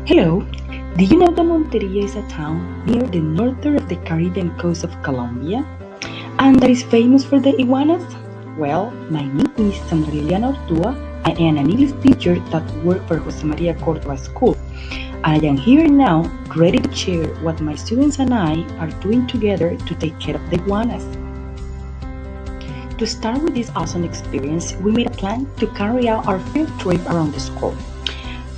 Hello, do you know that Monteria is a town near the northern of the Caribbean coast of Colombia and that is famous for the iguanas? Well, my name is Sandra Hortua. I am an English teacher that works for Jose Maria Cordova School. And I am here now ready to share what my students and I are doing together to take care of the iguanas. To start with this awesome experience, we made a plan to carry out our field trip around the school.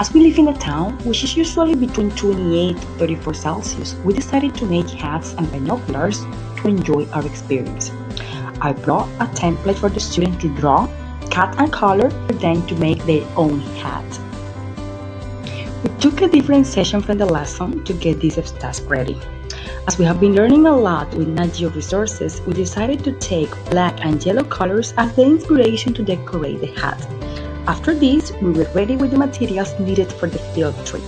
As we live in a town which is usually between 28 to 34 Celsius, we decided to make hats and binoculars to enjoy our experience. I brought a template for the students to draw, cut and color for them to make their own hat. We took a different session from the lesson to get this task ready. As we have been learning a lot with NatGeo resources, we decided to take black and yellow colors as the inspiration to decorate the hat. After this, we were ready with the materials needed for the field trip.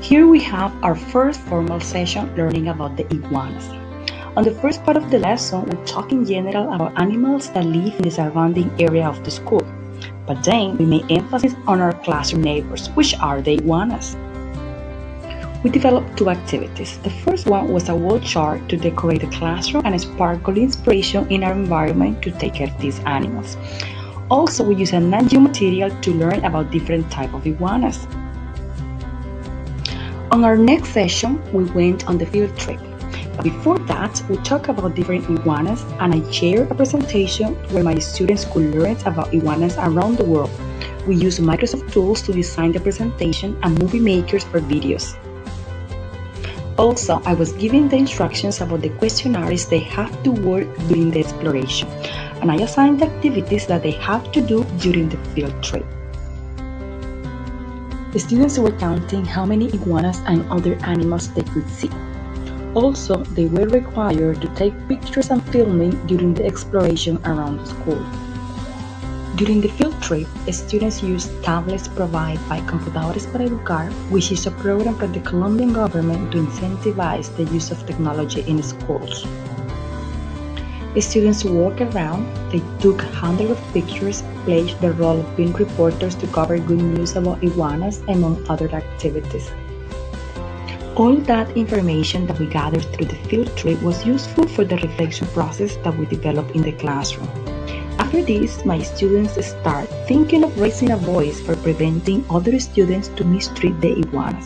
Here we have our first formal session learning about the iguanas. On the first part of the lesson, we talk in general about animals that live in the surrounding area of the school. But then we made emphasis on our classroom neighbors, which are the iguanas. We developed two activities. The first one was a wall chart to decorate the classroom and sparkle inspiration in our environment to take care of these animals. Also, we used a NatGeo material to learn about different types of iguanas. On our next session, we went on the field trip. But before that, we talked about different iguanas and I shared a presentation where my students could learn about iguanas around the world. We used Microsoft tools to design the presentation and movie makers for videos. Also, I was giving the instructions about the questionnaires they have to work during the exploration, and I assigned the activities that they have to do during the field trip. The students were counting how many iguanas and other animals they could see. Also, they were required to take pictures and filming during the exploration around the school. During the field trip, students used tablets provided by Computadores para Educar, which is a program from the Colombian government to incentivize the use of technology in schools. The students walked around, they took hundreds of pictures, played the role of being reporters to cover good news about iguanas, among other activities. All that information that we gathered through the field trip was useful for the reflection process that we developed in the classroom. After this, my students start thinking of raising a voice for preventing other students to mistreat the iguanas.